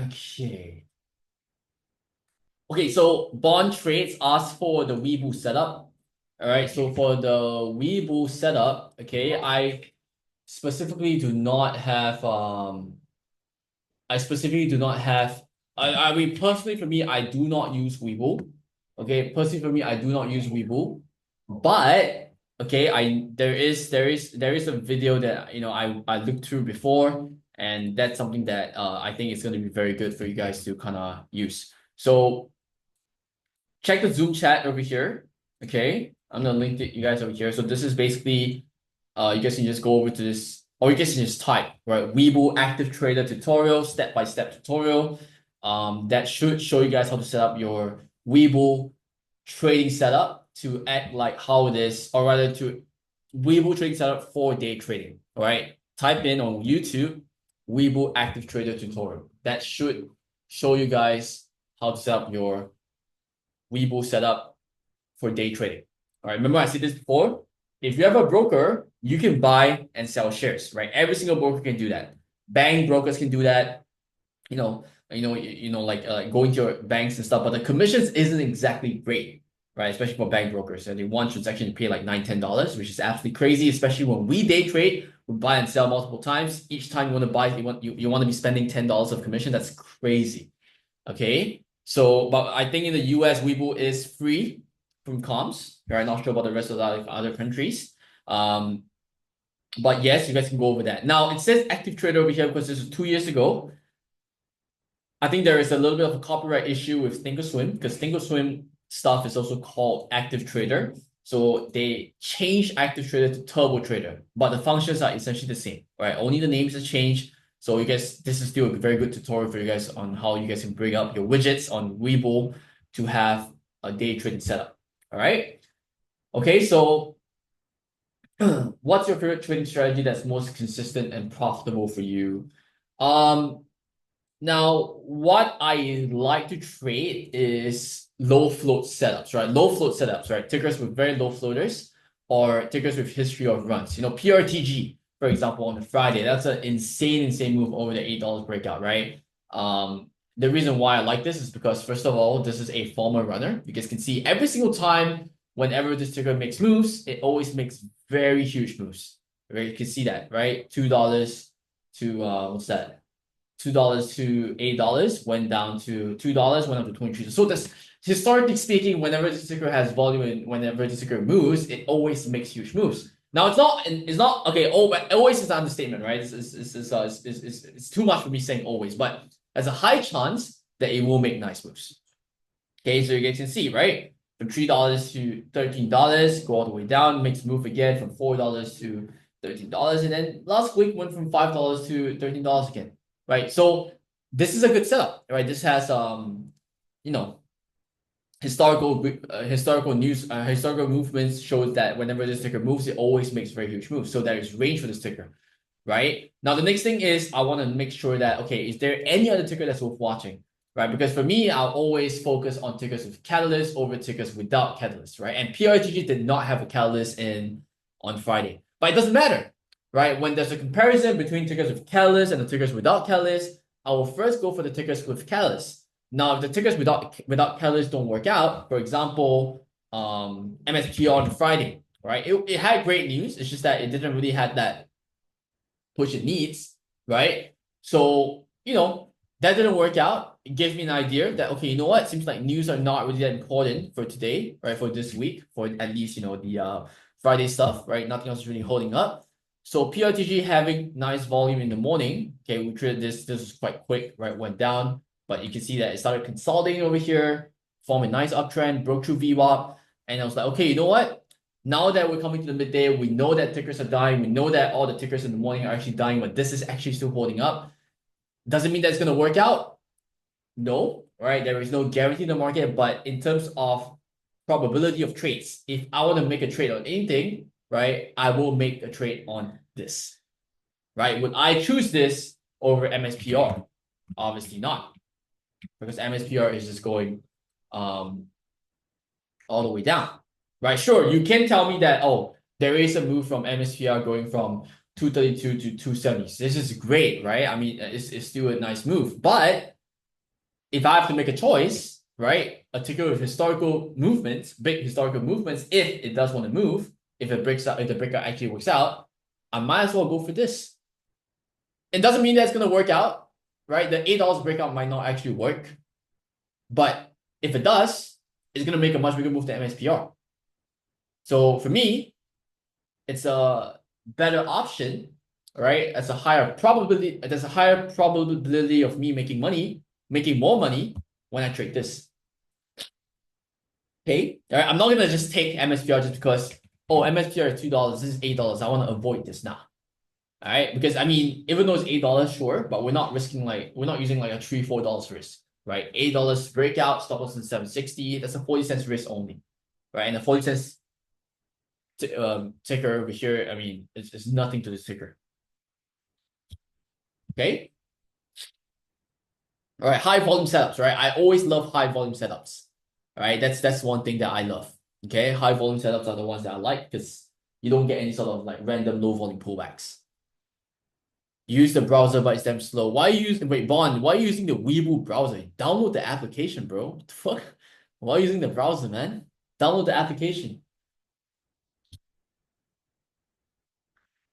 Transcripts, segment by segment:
Okay. Okay, so Bond Trades asks for the Webull setup. All right, so for the Webull setup, okay, specifically do not have I specifically do not have I mean personally for me, I do not use Webull. Okay, personally for me, I do not use Webull. But okay, I there is a video that I looked through before, and that's something that I think is gonna be very good for you guys to kind of use. So check the Zoom chat over here. Okay, I'm gonna link it you guys over here. So this is basically you guys can just go over to this, or you guys can just type right Webull Active Trader tutorial, step-by-step tutorial. That should show you guys how to set up your Webull trading setup to act like how it is, or rather to Webull trading setup for day trading. All right, type in on YouTube Webull Active Trader tutorial. That should show you guys how to set up your Webull setup for day trading. All right, remember I said this before. If you have a broker, you can buy and sell shares, right? Every single broker can do that. Bank brokers can do that. Like going to your banks and stuff, but the commissions isn't exactly great, right? Especially for bank brokers. And they want transaction to pay like $9-10, which is absolutely crazy, especially when we day trade, we buy and sell multiple times. Each time you want to buy, you want to be spending $10 of commission. That's crazy. Okay. So, but I think in the US, Webull is free from comms. Right? Not sure about the rest of the other countries. Um, but yes, you guys can go over that. Now it says active trader over here because this was 2 years ago. I think there is a little bit of a copyright issue with Thinkorswim because Thinkorswim stuff is also called active trader. So they changed active trader to turbo trader, but the functions are essentially the same, right? Only the names have changed. So you guys, this is still a very good tutorial for you guys on how you guys can bring up your widgets on Webull to have a day trading setup. All right. Okay, so what's your favorite trading strategy that's most consistent and profitable for you? Um, Now, what I like to trade is low float setups, right? Low float setups, right? Tickers with very low floaters or tickers with history of runs. PRTG, for example, on a Friday, that's an insane move over the $8 breakout, right? The reason why I like this is because, first of all, this is a former runner. You guys can see every single time, whenever this ticker makes moves, it always makes very huge moves. Right? You can see that, right? $2 to what's that? $2 to $8, went down to $2, went up to 23. So that's historically speaking, whenever the ticker has volume and whenever the ticker moves, it always makes huge moves. Now it's not okay. Oh, but always is an understatement, right? It's too much for me saying always, but there's a high chance that it will make nice moves. Okay, so you guys can see, right? From $3 to $13, go all the way down, makes move again from $4 to $13, and then last week went from $5 to $13 again, right? So this is a good setup, right? This has you know, historical movements shows that whenever this ticker moves, it always makes very huge moves. So there is range for this ticker, right? Now the next thing is I want to make sure that okay, is there any other ticker that's worth watching? Right, because for me, I'll always focus on tickers with catalyst over tickers without catalyst, right? And PRTG did not have a catalyst in on Friday, but it doesn't matter, right? When there's a comparison between tickers with catalyst and the tickers without catalyst, I will first go for the tickers with catalyst. Now, if the tickers without catalyst don't work out, for example, MSPR on Friday, right? It had great news. It's just that it didn't really have that push it needs, right? So, that didn't work out. It gives me an idea that, okay, you know what? It seems like news are not really that important for today, right? For this week, for at least, the Friday stuff, right? Nothing else is really holding up. So PRTG having nice volume in the morning. Okay, we traded this was quite quick, right? Went down, but you can see that it started consolidating over here, formed a nice uptrend, broke through VWAP, and I was like, okay, you know what? Now that we're coming to the midday, we know that tickers are dying. We know that all the tickers in the morning are actually dying, but this is actually still holding up. Doesn't mean that's going to work out. No, right? There is no guarantee in the market, but in terms of probability of trades, if I want to make a trade on anything, right, I will make a trade on this, right? Would I choose this over MSPR? Obviously not, because MSPR is just going all the way down, right? Sure, you can tell me that, oh, there is a move from MSPR going from 232 to 270. This is great, right? I mean, it's still a nice move, but if I have to make a choice, right, a ticker with historical movements, big historical movements, if it does want to move, if it breaks out, if the breakout actually works out, I might as well go for this. It doesn't mean that it's gonna work out, right? The $8 breakout might not actually work, but if it does, it's gonna make a much bigger move than MSPR. So for me, it's a better option, right? There's a higher probability of me making money, making more money when I trade this. Okay, all right. I'm not gonna just take MSPR just because MSPR is $2, this is $8. I want to avoid this now. All right, because I mean, even though it's $8, sure, but we're not risking we're not using like a $3-4 risk, right? $8 breakout, stop loss in 760. That's a 40 cents risk only, right? And the 40 cents ticker over here, I mean, it's nothing to this ticker. Okay. All right, high volume setups, right? I always love high volume setups. All right, that's one thing that I love. Okay, high volume setups are the ones that I like because you don't get any sort of like random low volume pullbacks. Use the browser, but it's damn slow. Why are you using Bond? Why are you using the Weibo browser? Download the application, bro. What the fuck? Why are you using the browser, man? Download the application.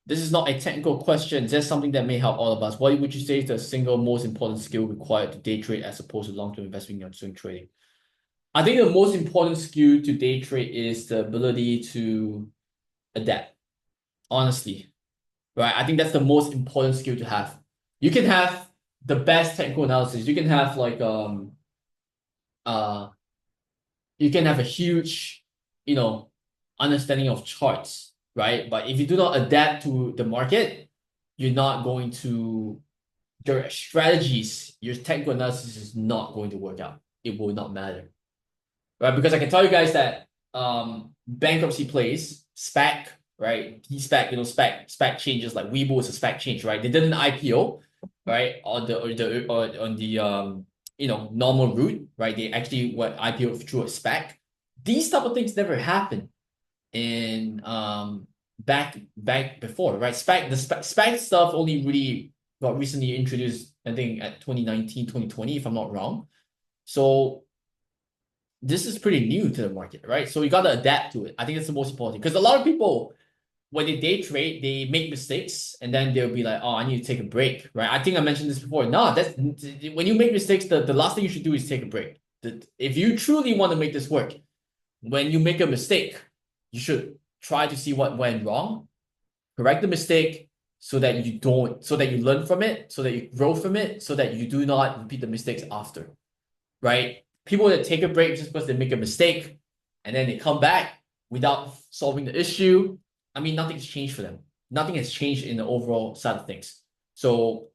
This is not a technical question, just something that may help all of us. What would you say is the single most important skill required to day trade as opposed to long-term investing or swing trading? I think the most important skill to day trade is the ability to adapt. Honestly, right? I think that's the most important skill to have. You can have the best technical analysis. You can have uh you can have a huge, understanding of charts, right? But if you do not adapt to the market, you're not going to your strategies, your technical analysis is not going to work out. It will not matter. Right? Because I can tell you guys that bankruptcy plays, SPAC, right? De-SPAC, SPAC changes like Weibo is a SPAC change, right? They did an IPO, right? On the normal route, right? They actually went IPO through a SPAC. These type of things never happen in back before, right? SPAC stuff only really got recently introduced, I think, at 2019, 2020, if I'm not wrong. So this is pretty new to the market, right? So you got to adapt to it. I think that's the most important because a lot of people, when they day trade, they make mistakes and then they'll be like, oh, I need to take a break, right? I think I mentioned this before. No, that's when you make mistakes, the last thing you should do is take a break. If you truly want to make this work, when you make a mistake, you should try to see what went wrong, correct the mistake so that you learn from it, so that you grow from it, so that you do not repeat the mistakes after, right? People that take a break just because they make a mistake and then they come back without solving the issue, I mean, nothing's changed for them. Nothing has changed in the overall side of things. So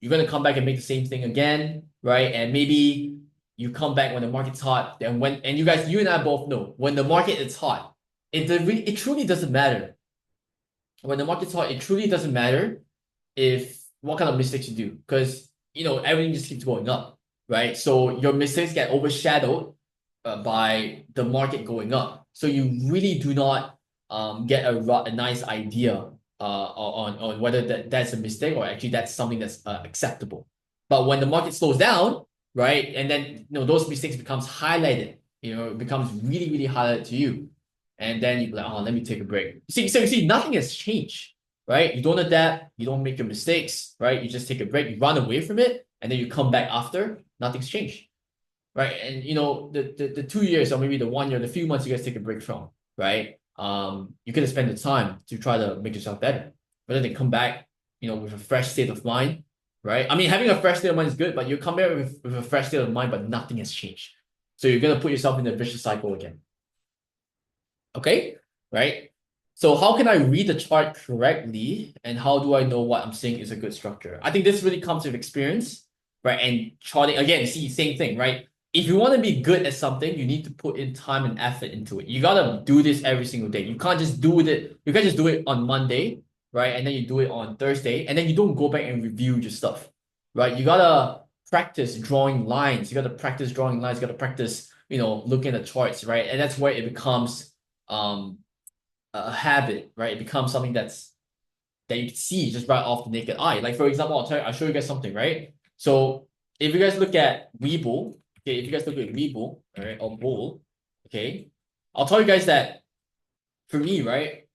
you're going to come back and make the same thing again, right? And maybe you come back when the market's hot. And you and I both know when the market is hot, it truly doesn't matter. When the market's hot, it truly doesn't matter if what kind of mistakes you do because everything just keeps going up, right? So your mistakes get overshadowed by the market going up. So you really do not get a nice idea on whether that's a mistake or actually that's something that's acceptable. But when the market slows down, right, and then those mistakes becomes highlighted, it becomes really, really highlighted to you. And then you're like, oh, let me take a break. You see, nothing has changed, right? You don't adapt, you don't make your mistakes, right? You just take a break, you run away from it, and then you come back after, nothing's changed. Right. And the 2 years or maybe the 1 year, the few months you guys take a break from, right? You could have spent the time to try to make yourself better. Rather than come back, with a fresh state of mind, right? I mean, having a fresh state of mind is good, but you come back with a fresh state of mind, but nothing has changed. So you're gonna put yourself in a vicious cycle again. Okay, right? So how can I read the chart correctly and how do I know what I'm saying is a good structure? I think this really comes with experience, right? And charting, again, see, same thing, right? If you want to be good at something, you need to put in time and effort into it. You gotta do this every single day. You can't just do it on Monday, right? And then you do it on Thursday, and then you don't go back and review your stuff, right? You gotta practice drawing lines. You gotta practice drawing lines. You gotta practice, looking at the charts, right? And that's where it becomes a habit, right? It becomes something that you can see just right off the naked eye. Like for example, I'll show you guys something, right? So if you guys look at Webull, okay, if you guys look at Webull, all right, or Bull, okay, I'll tell you guys that for me, right,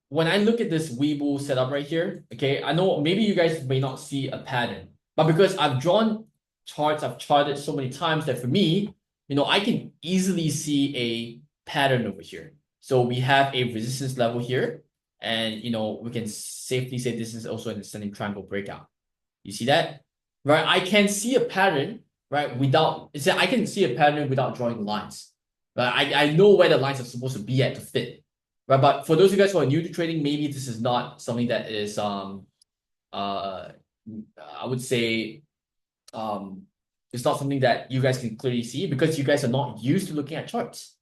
when I look at this Webull setup right here, okay, I know maybe you guys may not see a pattern, but because I've drawn charts, I've charted so many times that for me, I can easily see a pattern over here. So we have a resistance level here, and we can safely say this is also an ascending triangle breakout. You see that? Right? I can see a pattern, right? I can see a pattern without drawing lines. Right? I know where the lines are supposed to be at to fit. Right. But for those of you guys who are new to trading, maybe this is not something that is I would say it's not something that you guys can clearly see because you guys are not used to looking at charts.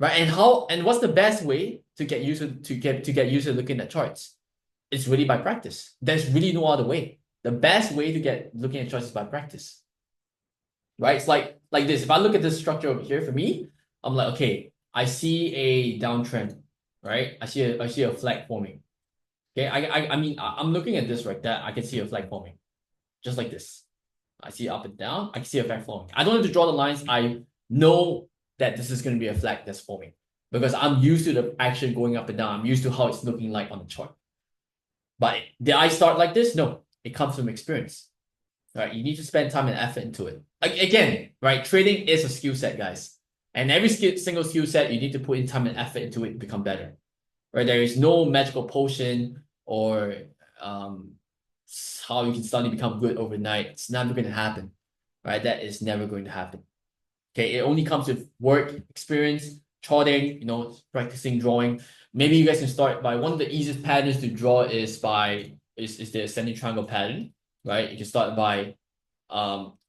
Right? And what's the best way to get used to looking at charts? It's really by practice. There's really no other way. The best way to get looking at charts is by practice. Right? It's like this. If I look at this structure over here, for me, I'm like, okay, I see a downtrend, right? I see a flag forming. Okay, I mean, I'm looking at this right there. I can see a flag forming, just like this. I see up and down. I can see a flag forming. I don't have to draw the lines. I know that this is going to be a flag that's forming because I'm used to the action going up and down. I'm used to how it's looking like on the chart. But did I start like this? No, it comes from experience. Right? You need to spend time and effort into it. Again, right? Trading is a skill set, guys. And every single skill set, you need to put in time and effort into it to become better. Right? There is no magical potion or how you can suddenly become good overnight. It's never going to happen. Right? That is never going to happen. Okay, it only comes with work, experience, charting, practicing drawing. Maybe you guys can start by one of the easiest patterns to draw is the ascending triangle pattern, right? You can start by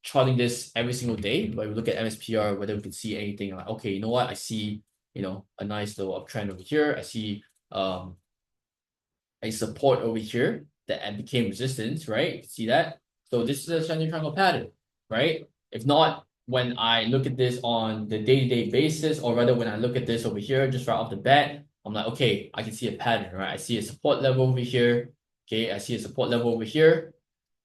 charting this every single day. Like we look at MSPR, whether we can see anything like, okay, you know what? I see, a nice little uptrend over here. I see a support over here that became resistance, right? You can see that. So this is a ascending triangle pattern, right? If not, when I look at this on the day-to-day basis, or rather when I look at this over here, just right off the bat, I'm like, okay, I can see a pattern, right? I see a support level over here. Okay, I see a support level over here.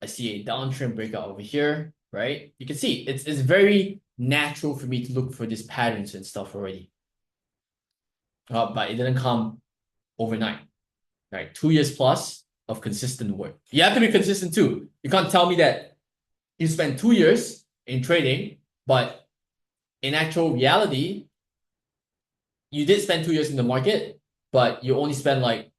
I see a downtrend breakout over here, right? You can see it's very natural for me to look for these patterns and stuff already. But it didn't come overnight, right? 2 years plus of consistent work. You have to be consistent too. You can't tell me that you spent 2 years in trading, but in actual reality, you did spend 2 years in the market, but you only spent like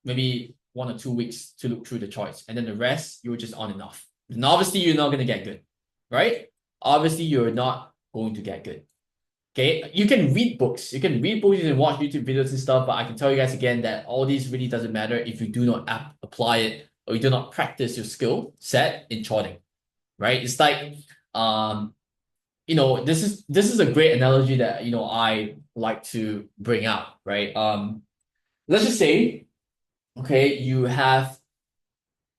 maybe 1 or 2 weeks to look through the charts, and then the rest you were just on and off. And obviously, you're not going to get good, right? Obviously, you're not going to get good. Okay, you can read books, you can watch YouTube videos and stuff, but I can tell you guys again that all these really doesn't matter if you do not apply it or you do not practice your skill set in charting, right? It's like this is a great analogy that I like to bring out, right? Let's just say, okay, you have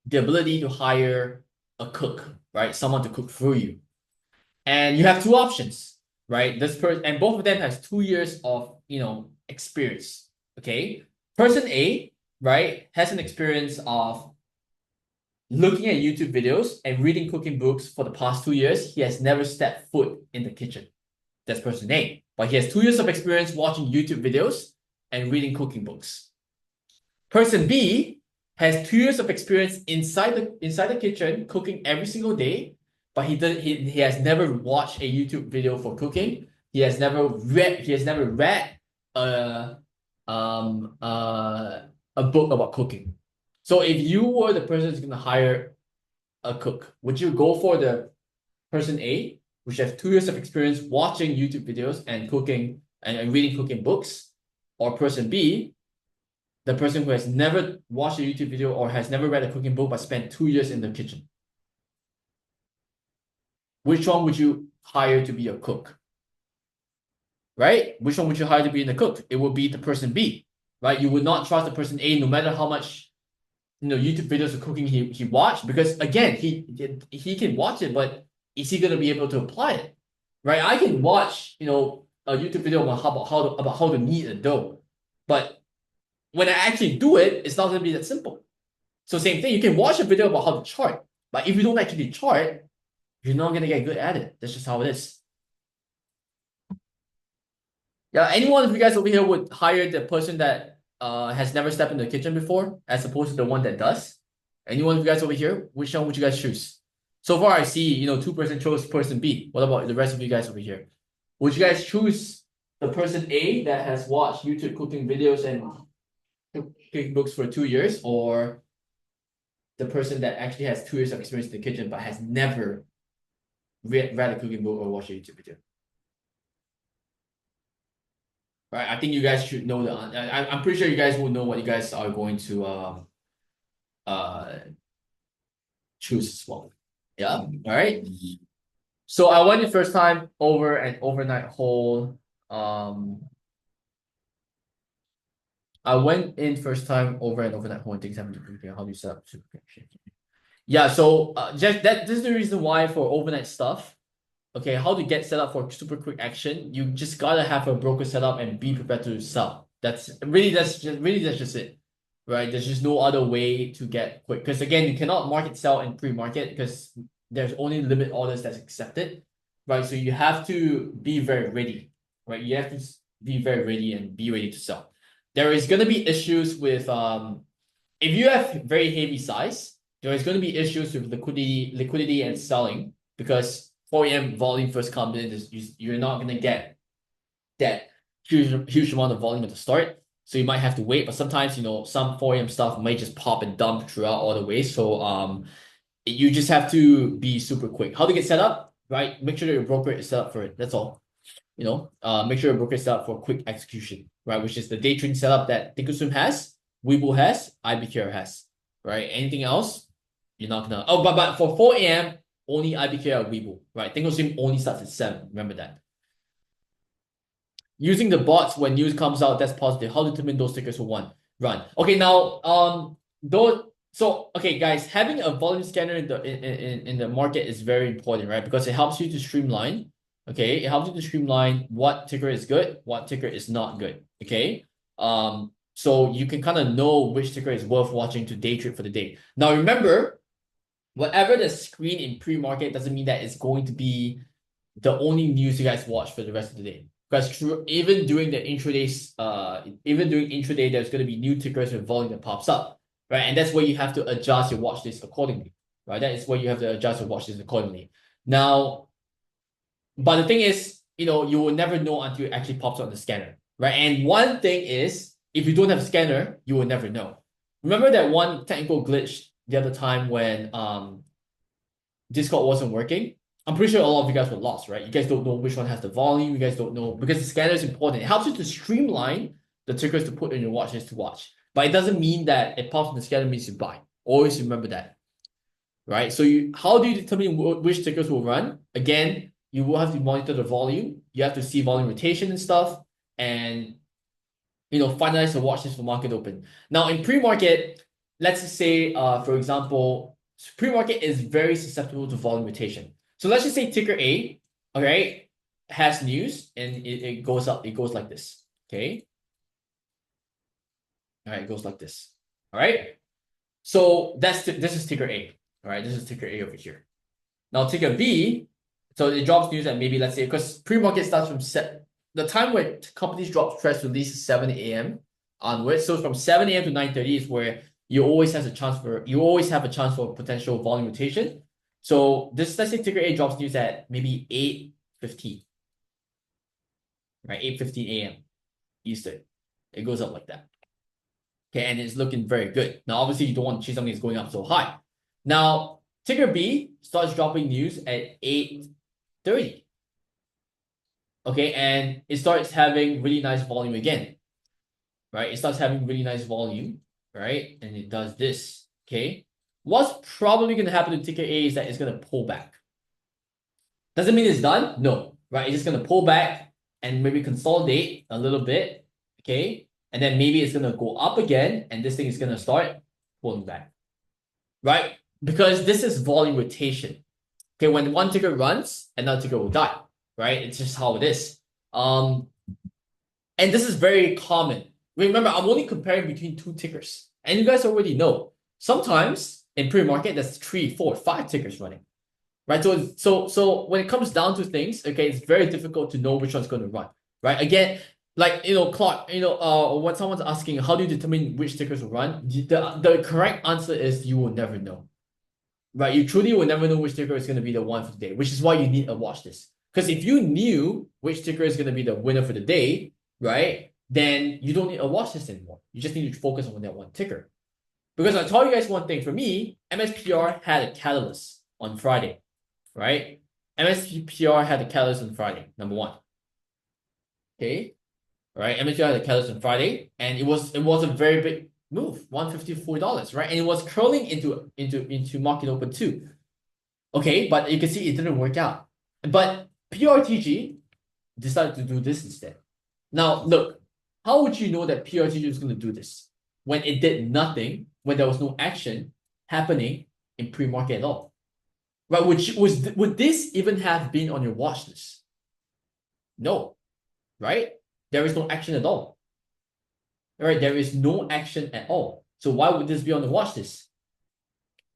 the ability to hire a cook, right? Someone to cook for you. And you have two options, right? And both of them has 2 years of, experience, okay? Person A, right, has an experience of looking at YouTube videos and reading cooking books for the past 2 years. He has never stepped foot in the kitchen. That's person A. But he has 2 years of experience watching YouTube videos and reading cooking books. Person B has 2 years of experience inside the kitchen cooking every single day, but he has never watched a YouTube video for cooking. He has never read a book about cooking. So if you were the person who's gonna hire a cook, would you go for the person A, which has 2 years of experience watching YouTube videos and cooking and reading cooking books, or person B, the person who has never watched a YouTube video or has never read a cooking book but spent 2 years in the kitchen? Which one would you hire to be a cook? Right? Which one would you hire to be in the cook? It would be the person B, right? You would not trust the person A no matter how much YouTube videos of cooking he watched, because again, he can watch it, but is he gonna be able to apply it? Right? I can watch, a YouTube video about how to knead a dough, but when I actually do it, it's not gonna be that simple. So same thing, you can watch a video about how to chart, but if you don't actually chart, you're not gonna get good at it. That's just how it is. Yeah, anyone of you guys over here would hire the person that has never stepped in the kitchen before, as opposed to the one that does? Anyone of you guys over here, which one would you guys choose? So far, I see, 2% chose person B. What about the rest of you guys over here? Would you guys choose the person A that has watched YouTube cooking videos and cooking books for 2 years, or the person that actually has 2 years of experience in the kitchen but has never read a cooking book or watched a YouTube video? Right, I think you guys should know I'm pretty sure you guys will know what you guys are going to choose as well. Yeah, all right. So I went the first time over an overnight hole. I went in first time over an overnight hole and things happen to be. How do you set up super connection? Yeah, so just this is the reason why for overnight stuff. Okay, how to get set up for super quick action? You just gotta have a broker set up and be prepared to sell. That's just it, right? There's just no other way to get quick, because again, you cannot market sell in pre-market because there's only limit orders that's accepted, right? So you have to be very ready, right? You have to be very ready and be ready to sell. There is gonna be issues with if you have very heavy size, there is gonna be issues with liquidity and selling, because 4 a.m. volume first comes in, you're not gonna get that huge amount of volume at the start. So you might have to wait, but sometimes some 4 a.m. stuff might just pop and dump throughout all the way. So you just have to be super quick. How to get set up, right? Make sure that your broker is set up for it. That's all. Make sure your broker is set up for quick execution, right? Which is the day trading setup that Thinkorswim has, Webull has, IBKR has, right? Anything else, you're not gonna. Oh, but for 4 a.m. only IBKR or Webull, right? Thinkorswim only starts at 7. Remember that. Using the bots when news comes out, that's positive. How to determine those tickers who run? Okay, now okay, guys, having a volume scanner in the market is very important, right? Because it helps you to streamline. Okay, it helps you to streamline what ticker is good, what ticker is not good. Okay, so you can kind of know which ticker is worth watching to day trade for the day. Now remember, whatever the screen in pre-market doesn't mean that it's going to be the only news you guys watch for the rest of the day. Because even during intraday, there's going to be new tickers with volume that pops up, right? And that's where you have to adjust your watch list accordingly, right? That is where you have to adjust your watch list accordingly. Now, but the thing is, you will never know until it actually pops on the scanner, right? And one thing is, if you don't have a scanner, you will never know. Remember that one technical glitch the other time when Discord wasn't working? I'm pretty sure a lot of you guys were lost, right? You guys don't know which one has the volume. You guys don't know, because the scanner is important. It helps you to streamline the tickers to put in your watch list to watch. But it doesn't mean that it pops in the scanner means you buy. Always remember that, right? So how do you determine which tickers will run? Again, you will have to monitor the volume. You have to see volume rotation and stuff, and finalize the watch list for market open. Now in pre-market, let's just say, for example, pre-market is very susceptible to volume rotation. So let's just say ticker A, okay, has news and it goes up. It goes like this, okay? All right, it goes like this. All right. So this is ticker A. All right, this is ticker A over here. Now ticker B, so it drops news at maybe, let's say, because pre-market starts from the time where companies drop press release is 7 a.m. onwards. So from 7 a.m. to 9:30 is where you always have a chance for potential volume rotation. So let's say ticker A drops news at maybe 8:15, right? 8:15 a.m. Eastern. It goes up like that. Okay, and it's looking very good. Now, obviously, you don't want to chase something that's going up so high. Now, ticker B starts dropping news at 8:30. Okay, and it starts having really nice volume again, right? It starts having really nice volume, right? And it does this, okay? What's probably going to happen to ticker A is that it's going to pull back. Doesn't mean it's done. No, right? It's just going to pull back and maybe consolidate a little bit, okay? And then maybe it's going to go up again, and this thing is going to start pulling back, right? Because this is volume rotation. Okay, when one ticker runs, another ticker will die, right? It's just how it is. And this is very common. Remember, I'm only comparing between two tickers, and you guys already know. Sometimes in pre-market, there's 3, 4, 5 tickers running. Right. So when it comes down to things, okay, it's very difficult to know which one's going to run. Right. Again, like Clark, when someone's asking how do you determine which tickers will run, the correct answer is you will never know. Right. You truly will never know which ticker is going to be the one for the day, which is why you need a watch list. Because if you knew which ticker is going to be the winner for the day, right, then you don't need a watch list anymore. You just need to focus on that one ticker. Because I'll tell you guys one thing. For me, MSPR had a catalyst on Friday, right? MSPR had a catalyst on Friday, number one. Okay, right? MSPR had a catalyst on Friday, and it was a very big move, $154, right? And it was curling into market open too. Okay, but you can see it didn't work out. But PRTG decided to do this instead. Now, look, how would you know that PRTG was going to do this when it did nothing, when there was no action happening in pre-market at all? Right? Would this even have been on your watch list? No, right? There is no action at all. Right? There is no action at all. So why would this be on the watch list?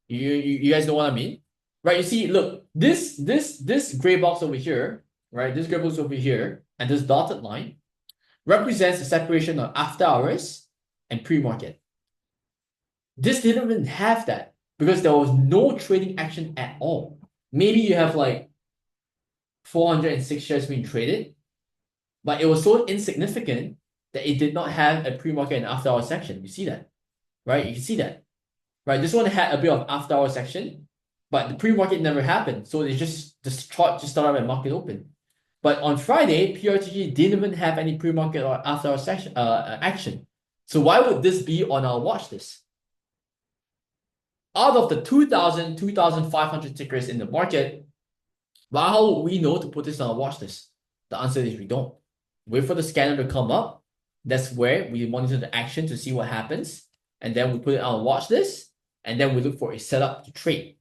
You guys know what I mean? Right? You see, look, this gray box over here, right? This gray box over here, and this dotted line represents the separation of after hours and pre-market. This didn't even have that because there was no trading action at all. Maybe you have like 406 shares being traded, but it was so insignificant that it did not have a pre-market and after-hour section. You see that, right? You can see that, right? This one had a bit of after-hour section, but the pre-market never happened. So it the chart just started at market open. But on Friday, PRTG didn't even have any pre-market or after-hour section action. So why would this be on our watch list? Out of the 2,000, 2,500 tickers in the market, well, how would we know to put this on our watch list? The answer is we don't. Wait for the scanner to come up. That's where we monitor the action to see what happens. And then we put it on a watch list. And then we look for a setup to trade.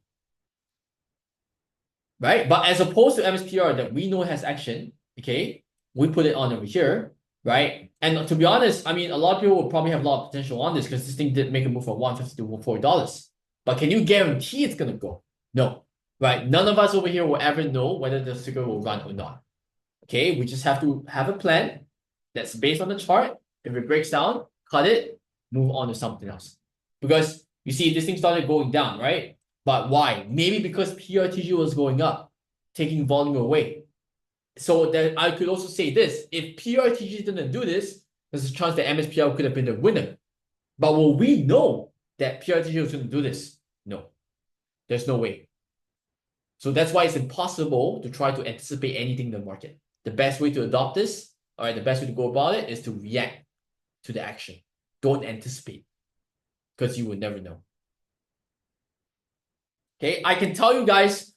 Right? But as opposed to MSPR that we know has action, okay, we put it on over here, right? And to be honest, I mean, a lot of people will probably have a lot of potential on this because this thing did make a move from $150 to $4. But can you guarantee it's going to go? No, right? None of us over here will ever know whether the ticker will run or not. Okay, we just have to have a plan that's based on the chart. If it breaks down, cut it, move on to something else. Because you see, this thing started going down, right? But why? Maybe because PRTG was going up, taking volume away. So then I could also say this: if PRTG didn't do this, there's a chance that MSPR could have been the winner. But will we know that PRTG was going to do this? No, there's no way. So that's why it's impossible to try to anticipate anything in the market. The best way to adopt this, all right, the best way to go about it is to react to the action. Don't anticipate, because you will never know. Okay, I can tell you guys,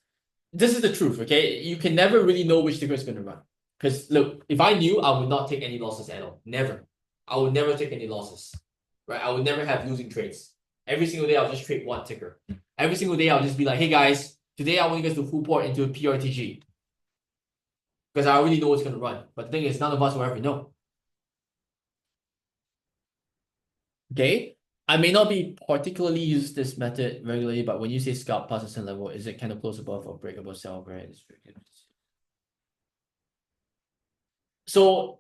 this is the truth, okay? You can never really know which ticker is going to run. Because look, if I knew, I would not take any losses at all. Never. I would never take any losses. Right? I would never have losing trades. Every single day, I'll just trade one ticker. Every single day, I'll just be like, hey guys, today I want you guys to full port into a PRTG. Because I already know what's going to run. But the thing is, none of us will ever know. Okay? I may not be particularly use this method regularly, but when you say scalp past a certain level, is it kind of close above or break above sell, right? So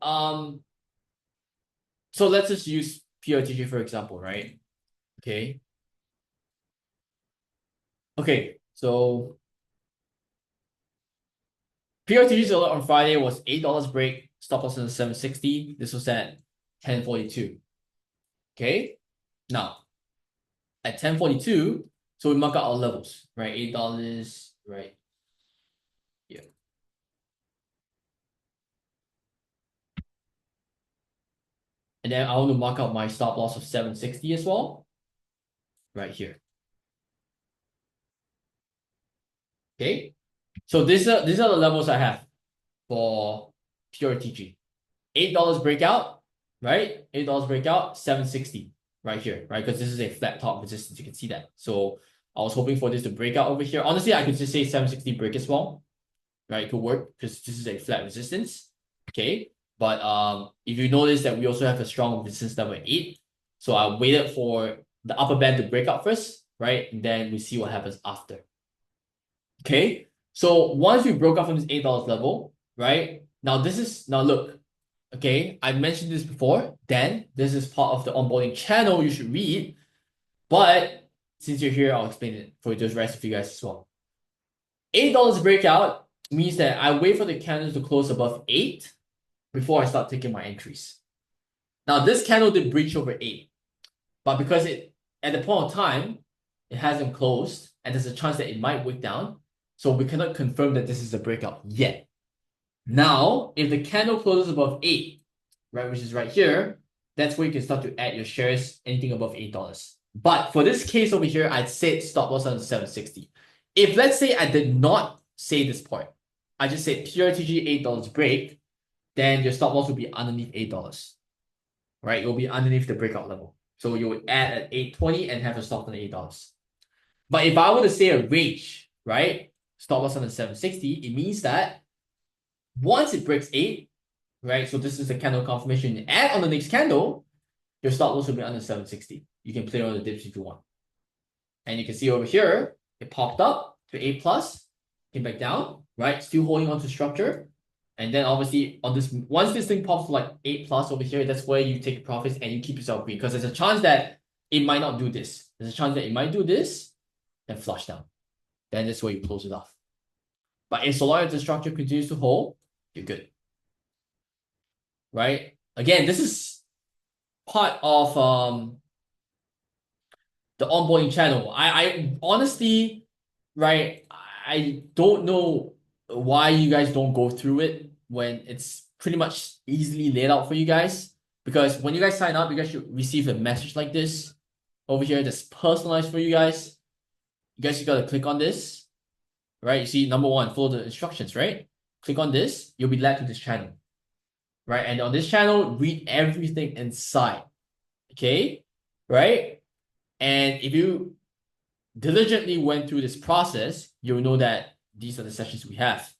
so let's just use PRTG for example, right? Okay. Okay, so PRTG's alert on Friday was $8 break, stop loss at 760. This was at 1042. Okay, now at 1042, so we mark out our levels, right? $8, right? Yeah. And then I want to mark out my stop loss of 760 as well, right here. Okay, so these are the levels I have for PRTG. $8 breakout, right? $8 breakout, 760 right here, right? Because this is a flat top resistance. You can see that. So I was hoping for this to break out over here. Honestly, I could just say 760 break as well, right? It could work because this is a flat resistance. Okay, but if you notice that we also have a strong resistance level at 8, so I waited for the upper band to break out first, right? And then we see what happens after. Okay, so once we broke out from this $8 level, right? Now look, okay, I mentioned this before. Then this is part of the onboarding channel you should read. But since you're here, I'll explain it for the rest of you guys as well. $8 breakout means that I wait for the candles to close above 8 before I start taking my entries. Now this candle did breach over 8, but because it at the point of time it hasn't closed and there's a chance that it might wick down, so we cannot confirm that this is a breakout yet. Now, if the candle closes above 8, right, which is right here, that's where you can start to add your shares anything above $8. But for this case over here, I'd set stop loss on 760. If let's say I did not say this part, I just said PRTG $8 break, then your stop loss will be underneath $8. Right? It will be underneath the breakout level. So you would add at 820 and have a stop on $8. But if I were to say a range, right? Stop loss on the 760, it means that once it breaks 8, right? So this is the candle confirmation. And on the next candle, your stop loss will be under 760. You can play on the dips if you want. And you can see over here, it popped up to 8 plus, came back down, right? Still holding on to structure. And then obviously on this, once this thing pops to like 8 plus over here, that's where you take profits and you keep yourself green. Because there's a chance that it might not do this. There's a chance that it might do this and flush down. Then that's where you close it off. But if so long as the structure continues to hold, you're good. Right? Again, this is part of the onboarding channel. I honestly, right, I don't know why you guys don't go through it when it's pretty much easily laid out for you guys. Because when you guys sign up, you guys should receive a message like this over here that's personalized for you guys. You guys just gotta click on this, right? You see, number one, follow the instructions, right? Click on this, you'll be led to this channel, right? And on this channel, read everything inside, okay? Right? And if you diligently went through this process, you'll know that these are the sessions we have.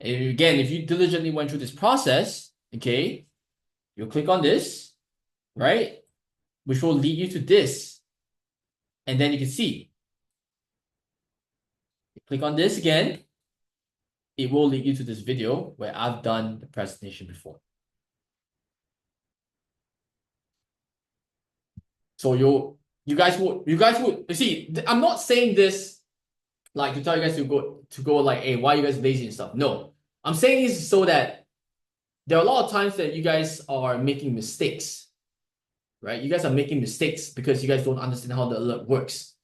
And again, if you diligently went through this process, okay, you'll click on this, right? Which will lead you to this. And then you can see. Click on this again. It will lead you to this video where I've done the presentation before. So you guys would you see, I'm not saying this like to tell you guys to go like, hey, why are you guys lazy and stuff? No. I'm saying this so that there are a lot of times that you guys are making mistakes. Right? You guys are making mistakes because you guys don't understand how the alert works.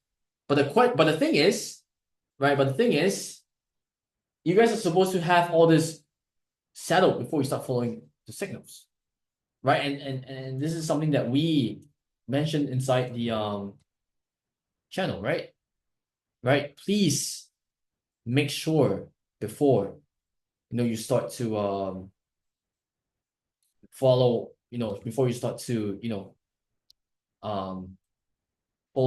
But the thing is, right? But the thing is, you guys are supposed to have all this settled before you start following the signals. Right? And this is something that we mentioned inside the channel, right? Right? Please make sure before you start to follow, before you start to follow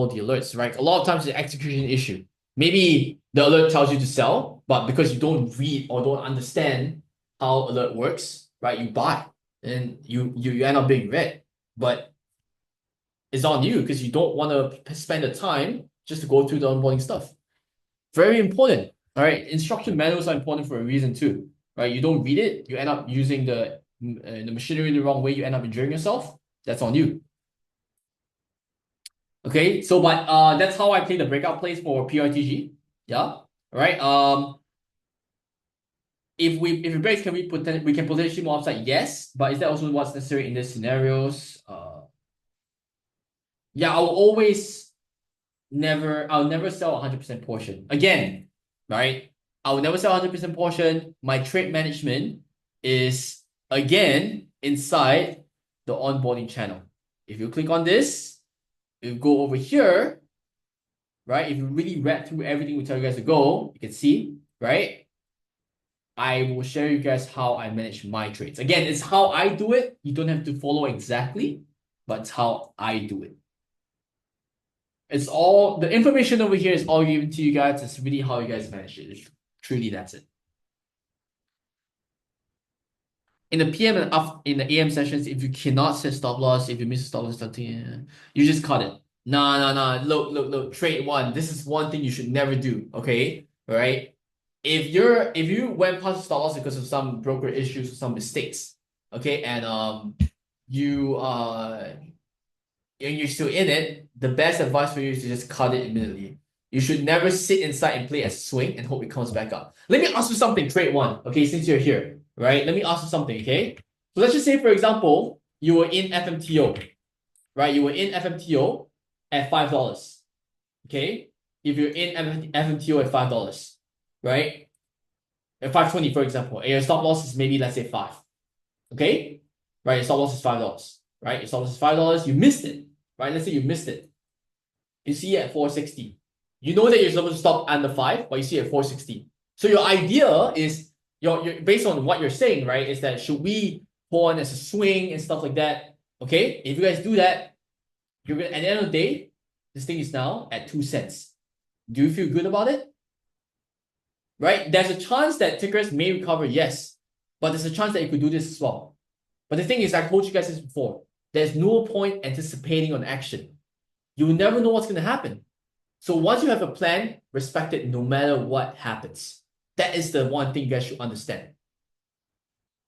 the alerts, right? A lot of times it's an execution issue. Maybe the alert tells you to sell, but because you don't read or don't understand how alert works, right? You buy and you end up being red. But it's on you because you don't want to spend the time just to go through the onboarding stuff. Very important. All right. Instruction manuals are important for a reason too, right? You don't read it, you end up using the machinery the wrong way, you end up injuring yourself. That's on you. Okay, so but that's how I play the breakout plays for PRTG. Yeah. All right. If it breaks, we can potentially move upside? Yes, but is that also what's necessary in these scenarios? Yeah, I'll never sell 100% portion. Again, right? I will never sell 100% portion. My trade management is again inside the onboarding channel. If you click on this, you go over here, right? If you really read through everything we tell you guys to go, you can see, right? I will share you guys how I manage my trades. Again, it's how I do it. You don't have to follow exactly, but it's how I do it. It's all, the information over here is all given to you guys. It's really how you guys manage it. It's truly, that's it. In the PM and in the AM sessions, if you cannot set stop loss, if you miss a stop loss, you just cut it. No. Look. Trade one. This is one thing you should never do. Okay, all right. If you went past the stop loss because of some broker issues or some mistakes, okay, and you and you're still in it, the best advice for you is to just cut it immediately. You should never sit inside and play a swing and hope it comes back up. Let me ask you something, trade one. Okay, since you're here, right? Let me ask you something. Okay, so let's just say, for example, you were in FMTO, right? You were in FMTO at $5. Okay, if you're in FMTO at $5, right? At 520, for example, and your stop loss is maybe, let's say, 5. Okay, right? Your stop loss is $5, right? Your stop loss is $5. You missed it, right? Let's say you missed it. You see it at 460. You know that you're supposed to stop under 5, but you see it at 460. So your idea is your based on what you're saying, right? Is that should we pull on as a swing and stuff like that? Okay, if you guys do that, you're gonna at the end of the day, this thing is now at 2 cents. Do you feel good about it? Right? There's a chance that tickers may recover, yes, but there's a chance that you could do this as well. But the thing is, I told you guys this before. There's no point anticipating on action. You will never know what's going to happen. So once you have a plan, respect it no matter what happens. That is the one thing you guys should understand.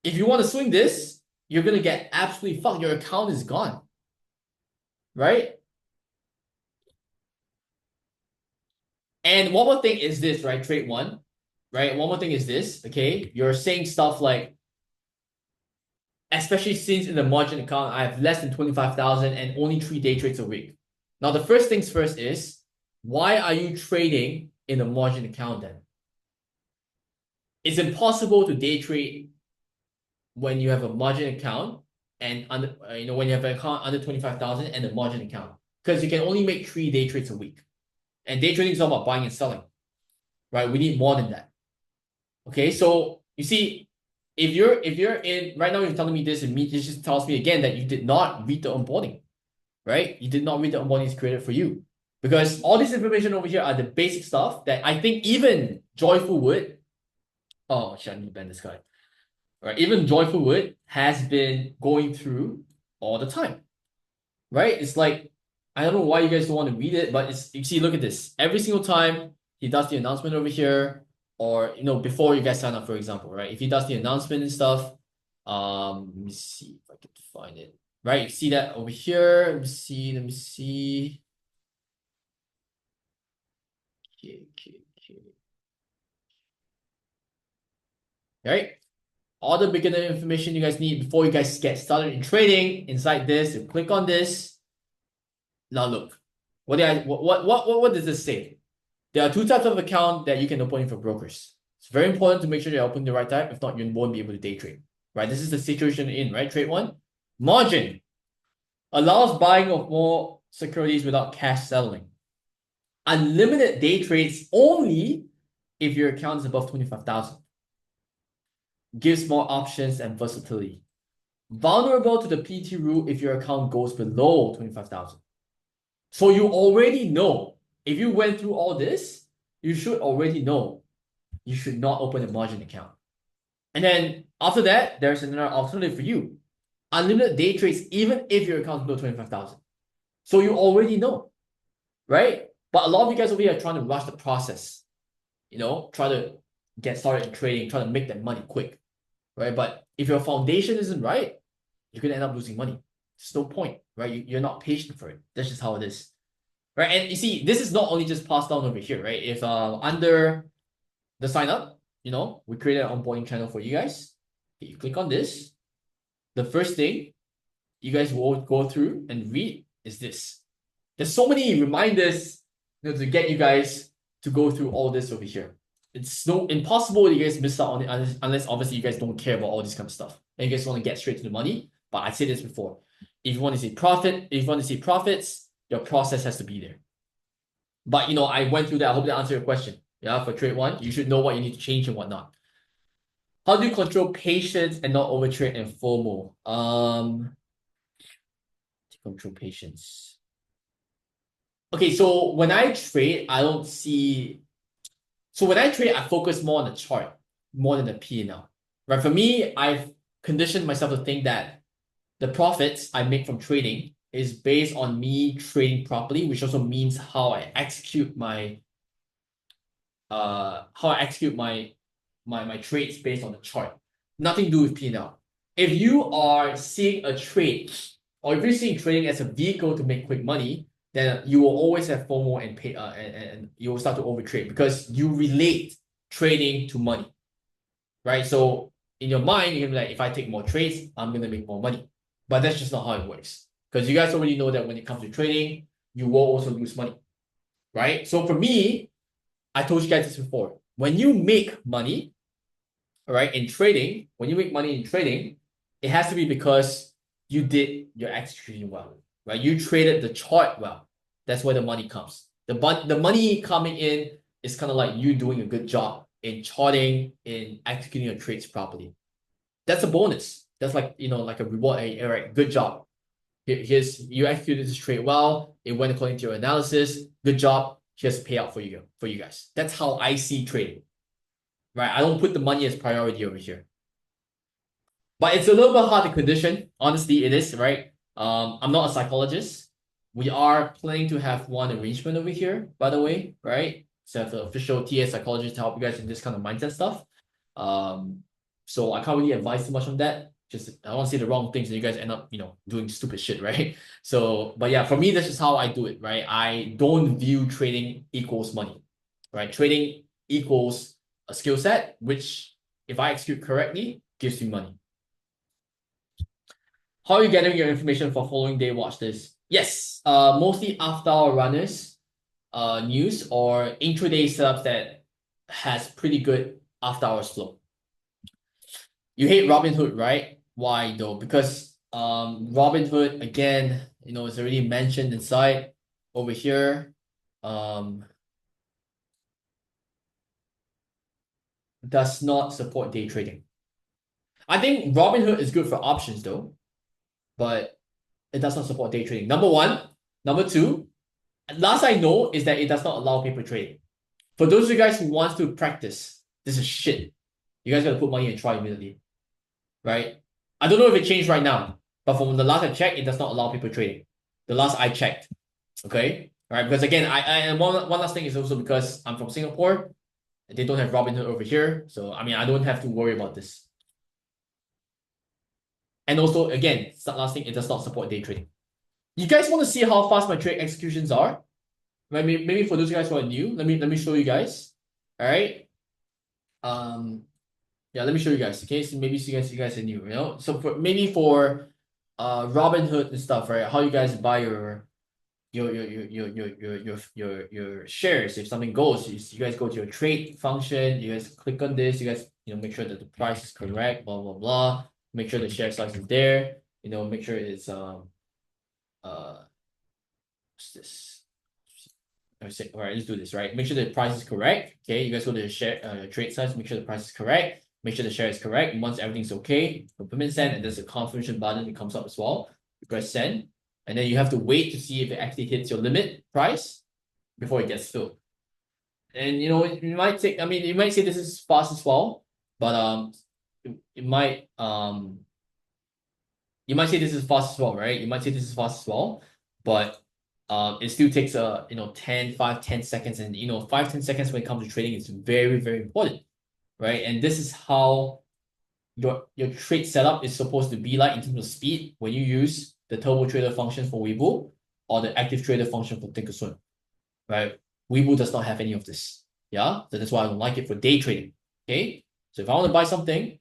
If you want to swing this, you're going to get absolutely fucked. Your account is gone. Right? And one more thing is this, right? Trade one. Right? One more thing is this, okay? You're saying stuff like, especially since in the margin account, I have less than 25,000 and only 3 day trades a week. Now, the first things first is, why are you trading in a margin account then? It's impossible to day trade when you have a margin account and under, when you have an account under 25,000 and a margin account, because you can only make 3 day trades a week. And day trading is all about buying and selling, right? We need more than that. Okay, so you see, if you're in right now, you're telling me this, and it just tells me again that you did not read the onboarding, right? You did not read the onboarding is created for you, because all this information over here are the basic stuff that I think even Joyful Wood, oh shit, I need to ban this guy, right? Even Joyful Wood has been going through all the time, right? It's like, I don't know why you guys don't want to read it, but it's, you see, look at this. Every single time he does the announcement over here, or before you guys sign up, for example, right? If he does the announcement and stuff, let me see if I can find it. Right, you see that over here. Let me see. Okay. Right? All the beginner information you guys need before you guys get started in trading inside this. You click on this. Now look, what does this say? There are 2 types of account that you can open for brokers. It's very important to make sure you're opening the right type. If not, you won't be able to day trade. Right? This is the situation you're in, right? Trade one. Margin allows buying of more securities without cash settling. Unlimited day trades only if your account is above 25,000. Gives more options and versatility. Vulnerable to the PT rule if your account goes below 25,000. So you already know, if you went through all this, you should already know you should not open a margin account. And then after that, there's another alternative for you. Unlimited day trades, even if your account is below 25,000. So you already know, right? But a lot of you guys over here are trying to rush the process, try to get started in trading, try to make that money quick, right? But if your foundation isn't right, you're going to end up losing money. There's no point, right? You're not patient for it. That's just how it is, right? And you see, this is not only just passed down over here, right? If under the sign up, we created an onboarding channel for you guys. You click on this. The first thing you guys will go through and read is this. There's so many reminders to get you guys to go through all this over here. It's impossible that you guys miss out on it unless obviously you guys don't care about all this kind of stuff and you guys want to get straight to the money. But I said this before. If you want to see profits, your process has to be there. But I went through that. I hope that answered your question. Yeah, for trade one, you should know what you need to change and whatnot. How do you control patience and not overtrade and FOMO? To control patience. Okay, so when I trade, I focus more on the chart more than the P&L. Right? For me, I've conditioned myself to think that the profits I make from trading is based on me trading properly, which also means how I execute my my trades based on the chart. Nothing to do with P&L. If you are seeing a trade, or if you're seeing trading as a vehicle to make quick money, then you will always have FOMO and pay and you will start to overtrade because you relate trading to money, right? So in your mind, you're gonna be like, if I take more trades, I'm gonna make more money. But that's just not how it works. Because you guys already know that when it comes to trading, you will also lose money, right? So for me, I told you guys this before. When you make money, all right, in trading, when you make money in trading, it has to be because you did your execution well, right? You traded the chart well. That's where the money comes. The money coming in is kind of like you doing a good job in charting, in executing your trades properly. That's a bonus. That's like, like a reward. Hey, all right, good job. Here's you executed this trade well. It went according to your analysis. Good job. Here's a payout for you guys. That's how I see trading. Right? I don't put the money as priority over here. But it's a little bit hard to condition. Honestly, it is, right? I'm not a psychologist. We are planning to have one arrangement over here, by the way, right? So I have the official TA psychologist to help you guys in this kind of mindset stuff. So I can't really advise too much on that. Just I don't want to say the wrong things and you guys end up, doing stupid shit, right? So, but yeah, for me, that's just how I do it, right? I don't view trading equals money, right? Trading equals a skill set, which if I execute correctly, gives you money. How are you getting your information for following day watch this? Yes, mostly after hour runners, news or intraday setups that has pretty good after hours flow. You hate Robinhood, right? Why though? Because Robinhood again, it's already mentioned inside over here. Does not support day trading. I think Robinhood is good for options though, but it does not support day trading. Number one. Number two, last I know is that it does not allow paper trading. For those of you guys who want to practice, this is shit. You guys gotta put money and try immediately. Right? I don't know if it changed right now, but from the last I checked, it does not allow paper trading. The last I checked. Okay? All right, because again, I and one last thing is also because I'm from Singapore. They don't have Robinhood over here. So I mean I don't have to worry about this. And also, again, last thing, it does not support day trading. You guys want to see how fast my trade executions are? Maybe for those guys who are new, let me show you guys. All right. Yeah, let me show you guys. Okay, so maybe you guys are new. So for Robinhood and stuff, right? How you guys buy your shares. If something goes, you guys go to your trade function. You guys click on this. You guys make sure that the price is correct. Blah blah blah. Make sure the share size is there. Make sure it's what's this? All right, let's do this, right? Make sure the price is correct. Okay, you guys go to the share trade size, make sure the price is correct, make sure the share is correct. Once everything's okay, confirm and send, and there's a confirmation button that comes up as well. You press send, and then you have to wait to see if it actually hits your limit price before it gets filled. And it might take, I mean, you might say this is fast as well, but it might you might say this is fast as well, right? You might say this is fast as well, but it still takes 10 seconds, and 5-10 seconds when it comes to trading is very, very important, right? And this is how your trade setup is supposed to be like in terms of speed when you use the turbo trader function for Webull or the active trader function for Thinkorswim, right? Webull does not have any of this. Yeah, so that's why I don't like it for day trading. Okay, so if I want to buy something,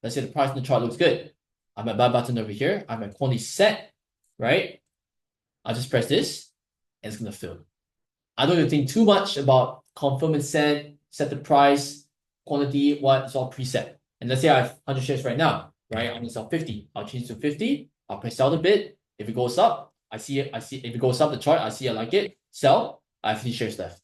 let's say the price in the chart looks good. I have my buy button over here. I have my quantity set, right? I'll just press this and it's going to fill. I don't even think too much about confirm and send, set the price, quantity, what, it's all preset. And let's say I have 100 shares right now, right? I'm going to sell 50. I'll change to 50. I'll press sell the bid. If it goes up, I see it. If it goes up the chart, I see I like it. Sell. I have 50 shares left.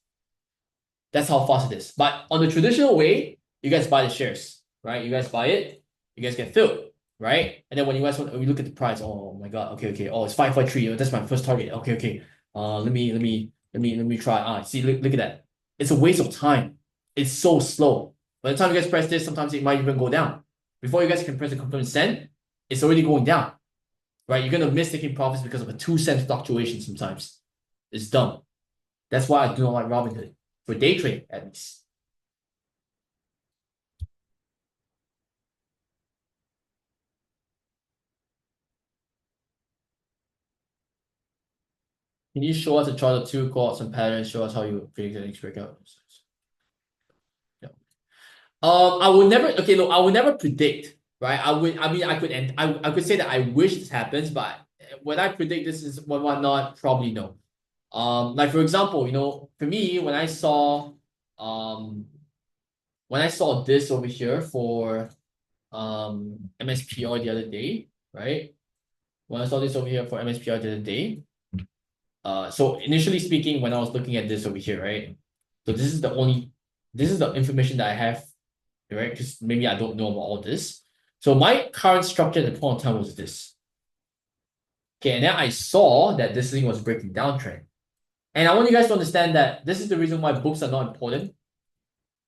That's how fast it is. But on the traditional way, you guys buy the shares, right? You guys buy it. You guys get filled. Right? And then when you guys we look at the price, oh my god, okay. Oh, it's 543. That's my first target. Okay. Let me try. See, look at that. It's a waste of time. It's so slow. By the time you guys press this, sometimes it might even go down. Before you guys can press the confirm and send, it's already going down. right? You're gonna miss taking profits because of a 2 cent fluctuation sometimes. It's dumb. That's why I do not like Robinhood for day trade at least. Can you show us a chart of 2 cohorts and patterns? Show us how you predict the next breakout. Yeah. I would never. Okay, look, I would never predict. Right. I would. I mean, I could. And I could say that I wish this happens, but when I predict this is what not, probably no. Like for example, for me, when I saw this over here for MSPR the other day, right? When I saw this over here for MSPR the other day, so initially speaking, when I was looking at this over here, right? So this is the information that I have, right? Because maybe I don't know about all this. So my current structure at the point of time was this. Okay, and then I saw that this thing was breaking downtrend. And I want you guys to understand that this is the reason why books are not important.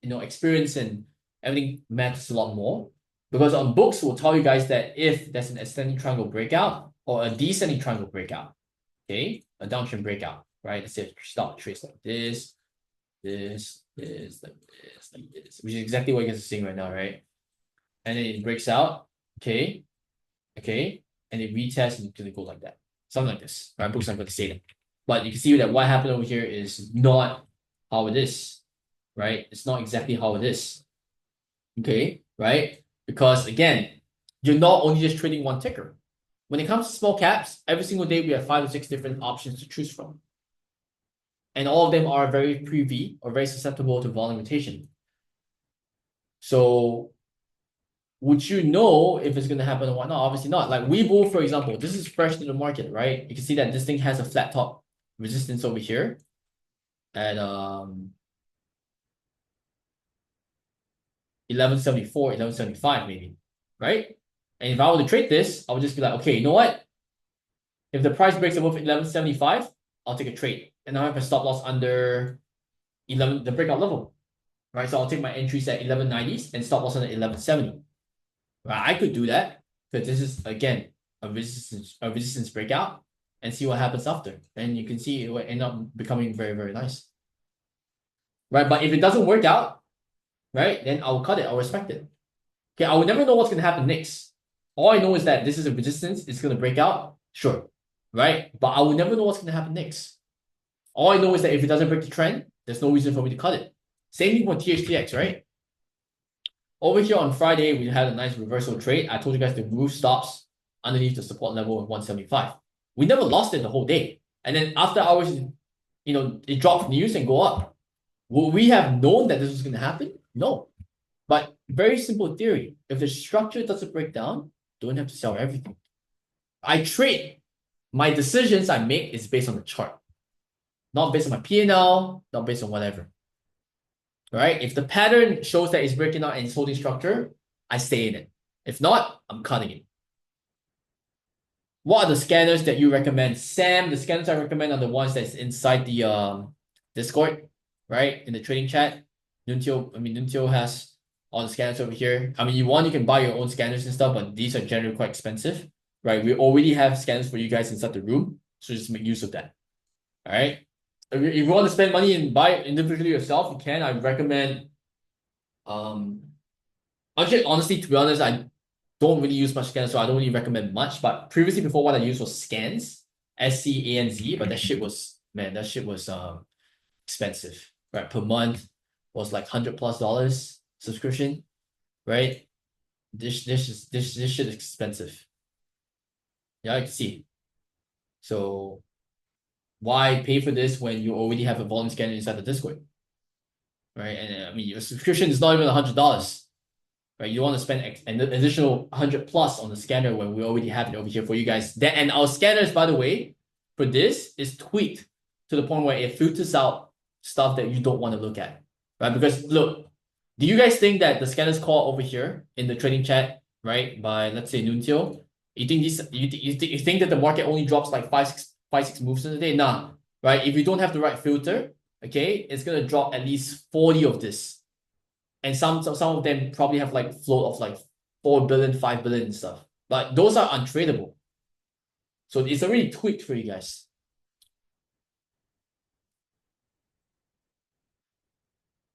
Experience and everything matters a lot more. Because on books, we'll tell you guys that if there's an ascending triangle breakout or a descending triangle breakout, okay, a downtrend breakout, right? Let's say stop trace like this, like this, which is exactly what you guys are seeing right now, right? And then it breaks out, okay, and it retests and it's gonna go like that, something like this. Right? Books not going to say that, but you can see that what happened over here is not how it is, right? It's not exactly how it is, okay, right? Because again, you're not only just trading one ticker. When it comes to small caps, every single day we have 5 or 6 different options to choose from. And all of them are very pre-V or very susceptible to volume rotation. So would you know if it's going to happen or whatnot? Obviously not. Like Webull, for example, this is fresh to the market, right? You can see that this thing has a flat top resistance over here at 1174, 1175 maybe, right? And if I were to trade this, I would just be like, okay, you know what? If the price breaks above 1175, I'll take a trade. And I have a stop loss under the breakout level, right? So I'll take my entries at 1190s and stop loss on 1170. Right? I could do that because this is again a resistance breakout and see what happens after. And you can see it will end up becoming very, very nice. Right? But if it doesn't work out, right, then I'll cut it. I'll respect it. Okay, I will never know what's gonna happen next. All I know is that this is a resistance, it's gonna break out, sure. Right? But I will never know what's gonna happen next. All I know is that if it doesn't break the trend, there's no reason for me to cut it. Same thing for THTX, right? Over here on Friday, we had a nice reversal trade. I told you guys to move stops underneath the support level of 175. We never lost it the whole day. And then after hours, it dropped news and go up. Would we have known that this was going to happen? No. But very simple theory. If the structure doesn't break down, don't have to sell everything. I trade. My decisions I make is based on the chart. Not based on my P&L, not based on whatever. Right? If the pattern shows that it's breaking out and it's holding structure, I stay in it. If not, I'm cutting it. What are the scanners that you recommend? Sam, the scanners I recommend are the ones that's inside the Discord, right? In the trading chat. Nuntio has all the scanners over here. I mean, you can buy your own scanners and stuff, but these are generally quite expensive, right? We already have scanners for you guys inside the room, so just make use of that. All right. If you want to spend money and buy it individually yourself, you can. I recommend. Actually, honestly, to be honest, I don't really use much scans, so I don't really recommend much. But previously, before what I used was Scans, SCANZ, but that shit was expensive, right? Per month was like $100+ subscription, right? This shit is expensive. Yeah, I can see. So why pay for this when you already have a volume scanner inside the Discord, right? And I mean, your subscription is not even $100. Right, you want to spend an additional 100+ on the scanner when we already have it over here for you guys. And our scanners, by the way, for this is tweaked to the point where it filters out stuff that you don't want to look at, right? Because look, do you guys think that the scanners call over here in the trading chat, right, by let's say Nuntio, you think you think that the market only drops like five six moves in a day? Nah, right? If you don't have the right filter, okay, it's gonna drop at least 40 of this. And some of them probably have like float of like 4 billion, 5 billion and stuff. But those are untradeable. So it's already tweaked for you guys.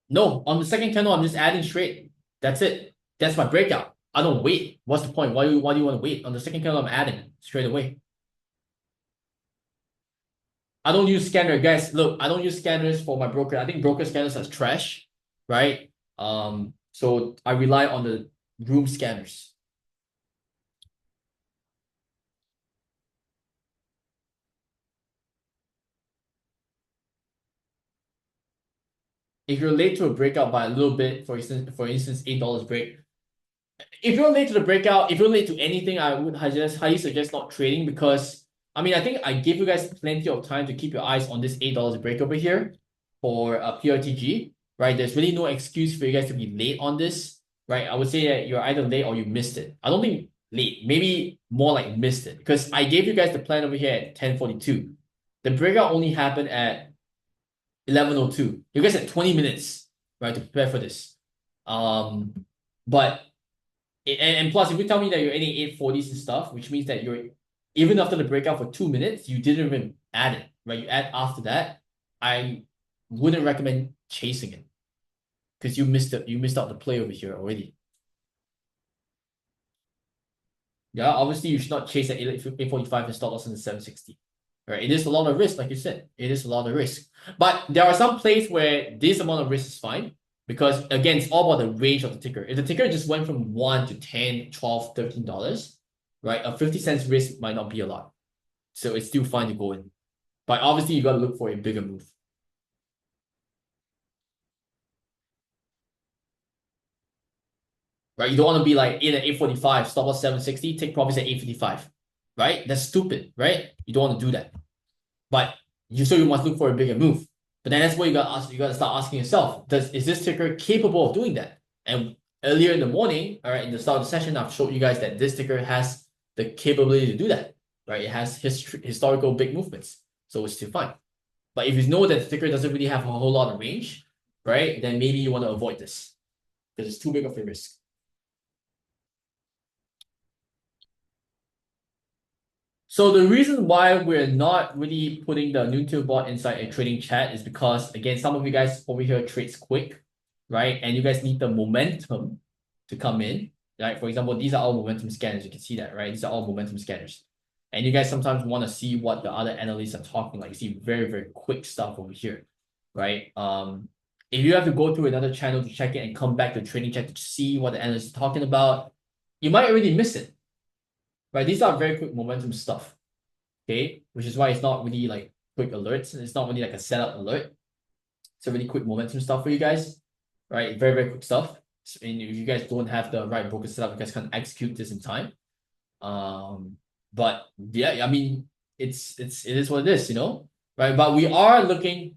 No, on the second candle, I'm just adding straight. That's it. That's my breakout. I don't wait. What's the point? Why do you want to wait? On the second candle, I'm adding straight away. I don't use scanner, guys. Look, I don't use scanners for my broker. I think broker scanners are trash, right? So I rely on the room scanners. If you're late to a breakout by a little bit, for instance, $8 break. If you're late to the breakout, if you're late to anything, I would highly suggest not trading because I mean I think I gave you guys plenty of time to keep your eyes on this $8 break over here for PRTG, right? There's really no excuse for you guys to be late on this, right? I would say that you're either late or you missed it. I don't think late, maybe more like missed it because I gave you guys the plan over here at 10:42. The breakout only happened at 11:02. You guys had 20 minutes, right, to prepare for this. But and plus, if you tell me that you're adding 840s and stuff, which means that you're even after the breakout for 2 minutes, you didn't even add it, right? You add after that. I wouldn't recommend chasing it because you missed it. You missed out the play over here already. Yeah, obviously you should not chase at 845 and stop loss in the 760. Right? It is a lot of risk, like you said. It is a lot of risk. But there are some plays where this amount of risk is fine. Because again, it's all about the range of the ticker. If the ticker just went from 1 to 10, 12, $13, right? A 50 cents risk might not be a lot. So it's still fine to go in. But obviously you gotta look for a bigger move. Right? You don't want to be like in at 845, stop loss 760, take profits at 855. Right? That's stupid, right? You don't want to do that. But you must look for a bigger move. But then that's what you gotta start asking yourself. Is this ticker capable of doing that? And earlier in the morning, all right, in the start of the session, I've showed you guys that this ticker has the capability to do that. Right? It has historical big movements. So it's still fine. But if you know that the ticker doesn't really have a whole lot of range, right? Then maybe you want to avoid this. Because it's too big of a risk. So the reason why we're not really putting the Newton bot inside a trading chat is because again, some of you guys over here trades quick, right? And you guys need the momentum to come in, right? For example, these are all momentum scanners. You can see that, right? These are all momentum scanners. And you guys sometimes want to see what the other analysts are talking like. You see very, very quick stuff over here, right? If you have to go through another channel to check it and come back to trading chat to see what the analyst is talking about, you might already miss it. Right, these are very quick momentum stuff. Okay, which is why it's not really like quick alerts. It's not really like a setup alert. It's a really quick momentum stuff for you guys. Right, very, very quick stuff. And if you guys don't have the right broker setup, you guys can't execute this in time. But yeah, I mean, it is what it is, you know, right? But we are looking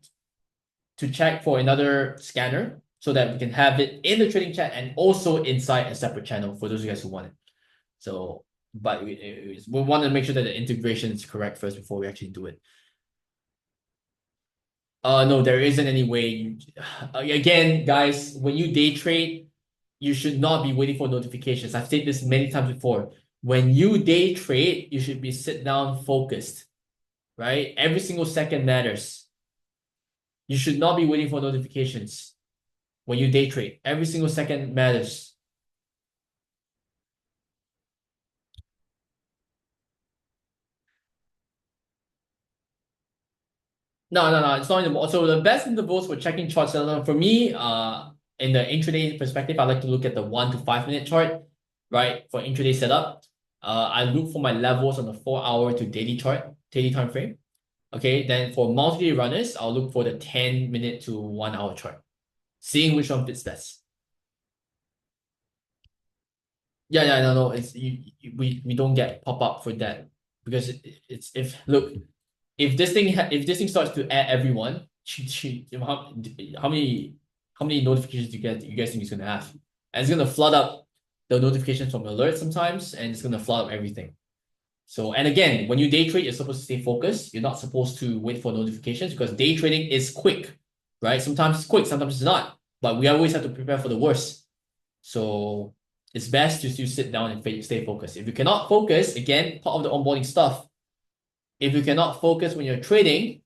to check for another scanner so that we can have it in the trading chat and also inside a separate channel for those of you guys who want it. So, but we want to make sure that the integration is correct first before we actually do it. No, there isn't any way. Again, guys, when you day trade, you should not be waiting for notifications. I've said this many times before. When you day trade, you should be sit down focused, right? Every single second matters. You should not be waiting for notifications when you day trade. Every single second matters. No. It's not in the so the best intervals for checking charts for me, in the intraday perspective, I like to look at the 1 to 5 minute chart, right? For intraday setup. I look for my levels on the 4-hour to daily chart, daily time frame. Okay, then for multi-day runners, I'll look for the 10-minute to 1-hour chart, seeing which one fits best. Yeah, no. It's we don't get pop up for that because it's if look if this thing starts to add everyone, how many notifications you guys think it's gonna have? And it's gonna flood up the notifications from alerts sometimes, and it's gonna flood up everything. So, and again, when you day trade, you're supposed to stay focused. You're not supposed to wait for notifications because day trading is quick, right? Sometimes it's quick, sometimes it's not. But we always have to prepare for the worst. So it's best to sit down and stay focused. If you cannot focus, again, part of the onboarding stuff, if you cannot focus when you're trading,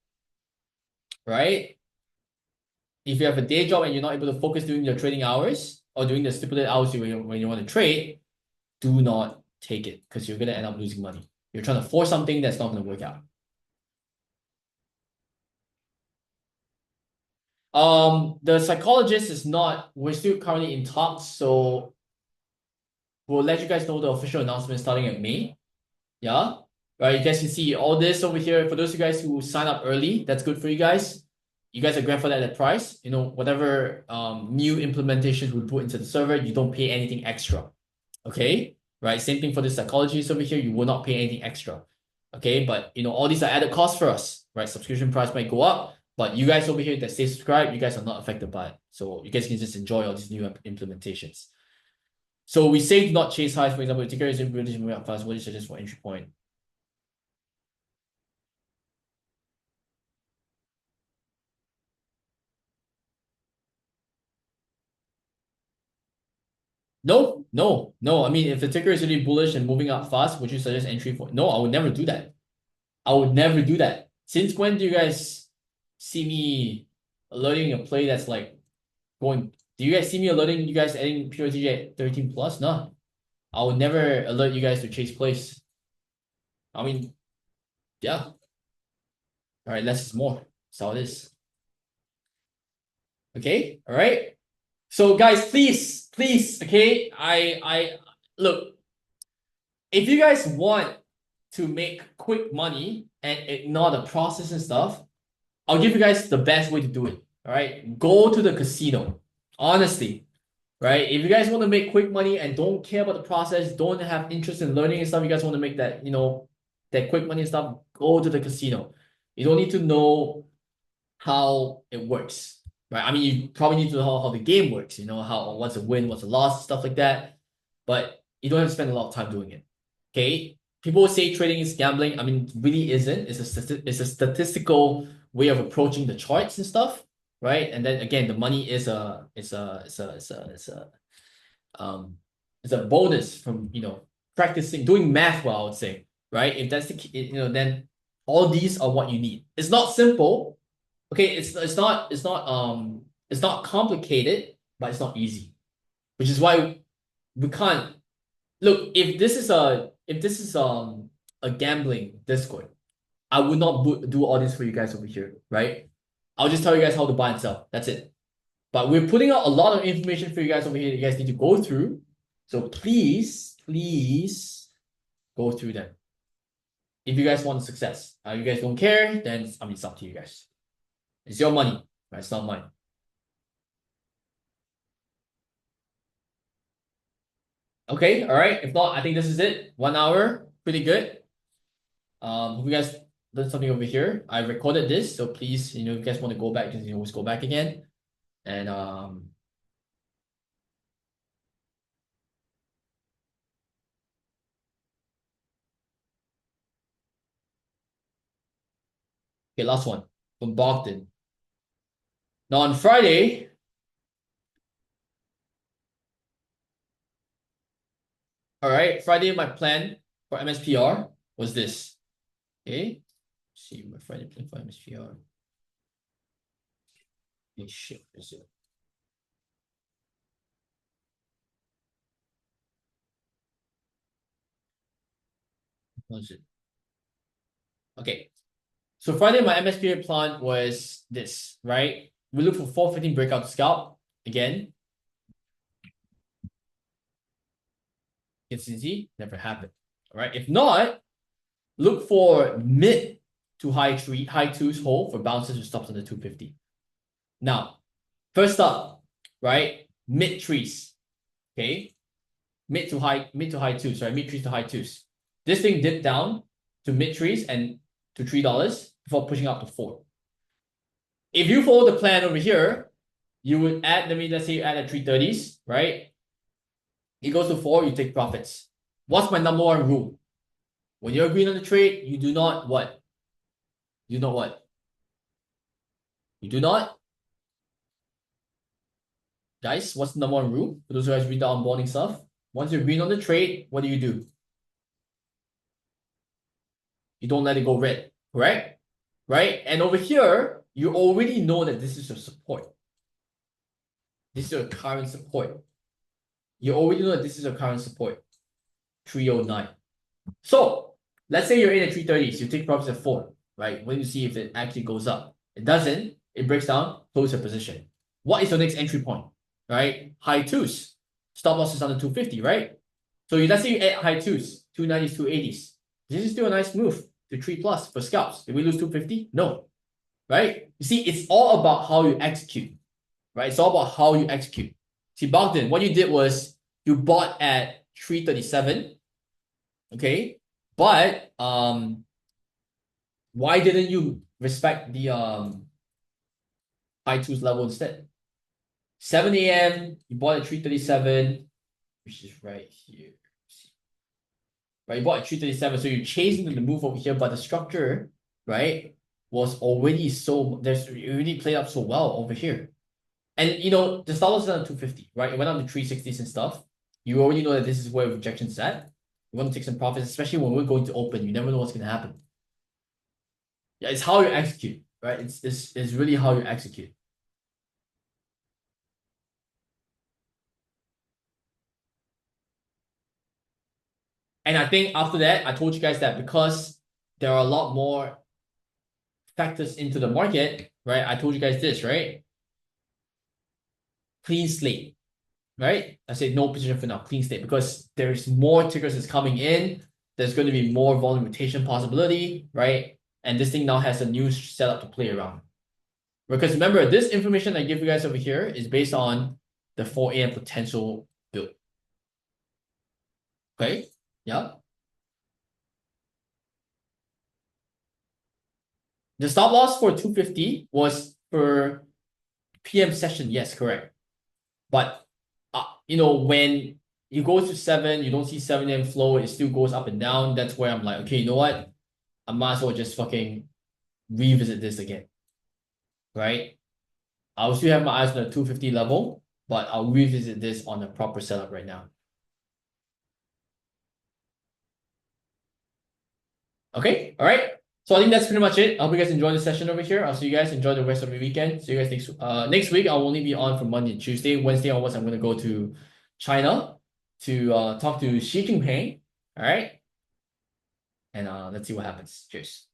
right? If you have a day job and you're not able to focus during your trading hours or during the stipulated hours when you want to trade, do not take it because you're going to end up losing money. You're trying to force something that's not going to work out. The psychologist is not, we're still currently in talks, so we'll let you guys know the official announcement starting at May. Yeah. Right. You guys can see all this over here. For those of you guys who sign up early, that's good for you guys. You guys are grandfathered at that price. You know, whatever new implementations we put into the server, you don't pay anything extra. Okay. Right. Same thing for the psychologists over here. You will not pay anything extra. Okay. But you know, all these are added costs for us. Right. Subscription price might go up, but you guys over here that stay subscribed, you guys are not affected by it. So you guys can just enjoy all these new implementations. So we say do not chase highs. For example, the ticker is moving up fast. What do you suggest for entry point? No, no, no. I mean, if the ticker is really bullish and moving up fast, would you suggest entry for? No, I would never do that. I would never do that. Since when do you guys see me alerting a play that's like going? Do you guys see me alerting you guys adding PRTJ at 13 plus? No, I would never alert you guys to chase plays. I mean, yeah. All right, less is more. That's how it is. Okay, all right. So guys, please, okay. I look. If you guys want to make quick money and ignore the process and stuff, I'll give you guys the best way to do it. All right, go to the casino. Honestly, right? If you guys want to make quick money and don't care about the process, don't have interest in learning and stuff, you guys want to make that, you know, that quick money and stuff, go to the casino. You don't need to know how it works, right? I mean, you probably need to know how the game works, you know, how what's a win, what's a loss, stuff like that. But you don't have to spend a lot of time doing it. Okay. People say trading is gambling. I mean, it really isn't. It's a statistical way of approaching the charts and stuff, right? And then again, the money is it's a bonus from, you know, practicing doing math well, I would say, right? If that's the you know, then all these are what you need. It's not simple. Okay, it's not complicated, but it's not easy, which is why we can't look. If this is a gambling Discord, I would not do all this for you guys over here, right? I'll just tell you guys how to buy and sell. That's it. But we're putting out a lot of information for you guys over here that you guys need to go through. So please go through them. If you guys want success, you guys don't care, then I mean it's up to you guys. It's your money, right? It's not mine. Okay, all right. If not, I think this is it. 1 hour, pretty good. Hope you guys did something over here. I recorded this, so please, you know, if you guys want to go back, just, you know, always go back again. And okay, last one from Bogdan. Now on Friday, all right, Friday my plan for MSPR was this. Okay, let's see my Friday plan for MSPR. Okay, shit, is it? What is it? Okay, so Friday my MSPR plan was this, right? We look for 415 breakout to scalp again. It's easy, never happened. All right, if not, look for mid to high twos hold for bounces with stops on the 250. Now, first up, right? Mid trees. Okay. Mid to high twos, right? Mid trees to high twos. This thing dipped down to mid trees and to $3 before pushing up to 4. If you follow the plan over here, you would add, let's say you add at 330s, right? It goes to 4, you take profits. What's my number one rule? When you're green on the trade, you do not what? You know what? You do not. Guys, what's the number one rule? For those who guys read the onboarding stuff. Once you're green on the trade, what do? You don't let it go red, correct? Right? And over here, you already know that this is your support. This is your current support. You already know that this is your current support. 309. So let's say you're in at 330, so you take profits at 4, right? When you see if it actually goes up. It doesn't, it breaks down, close your position. What is your next entry point? Right? High twos. Stop loss is under 250, right? So let's say you add high twos, 290s, 280s. This is still a nice move to 3 plus for scalps. Did we lose 250? No. Right? You see, it's all about how you execute. Right? It's all about how you execute. See, Bogdan, what you did was you bought at 337. Okay. But why didn't you respect the high twos level instead? 7 a.m. you bought at 337, which is right here. Right, you bought at 337, so you're chasing the move over here, but the structure, right, was already there's already played up so well over here. And you know, the stop loss is on 250, right? It went on to 360s and stuff. You already know that this is where rejection's at. You want to take some profits, especially when we're going to open. You never know what's gonna happen. Yeah, it's how you execute, right? It's really how you execute. And I think after that, I told you guys that because there are a lot more factors into the market, right? I told you guys this, right? Clean slate, right? I said no position for now, clean slate, because there's more tickers that's coming in. There's going to be more volume rotation possibility, right? And this thing now has a new setup to play around. Because remember, this information I give you guys over here is based on the 4 a.m. potential build. Okay? Yeah. The stop loss for 250 was for PM session. Yes, correct. But, you know, when you go to 7, you don't see 7 a.m. flow, it still goes up and down. That's where I'm like, okay, you know what? I might as well just fucking revisit this again. Right? I'll still have my eyes on the 250 level, but I'll revisit this on a proper setup right now. Okay, all right. So I think that's pretty much it. I hope you guys enjoyed the session over here. I'll see you guys. Enjoy the rest of the weekend. See you guys next week. I'll only be on from Monday and Tuesday. Wednesday onwards, I'm gonna go to China to talk to Xi Jinping. All right, and let's see what happens. Cheers.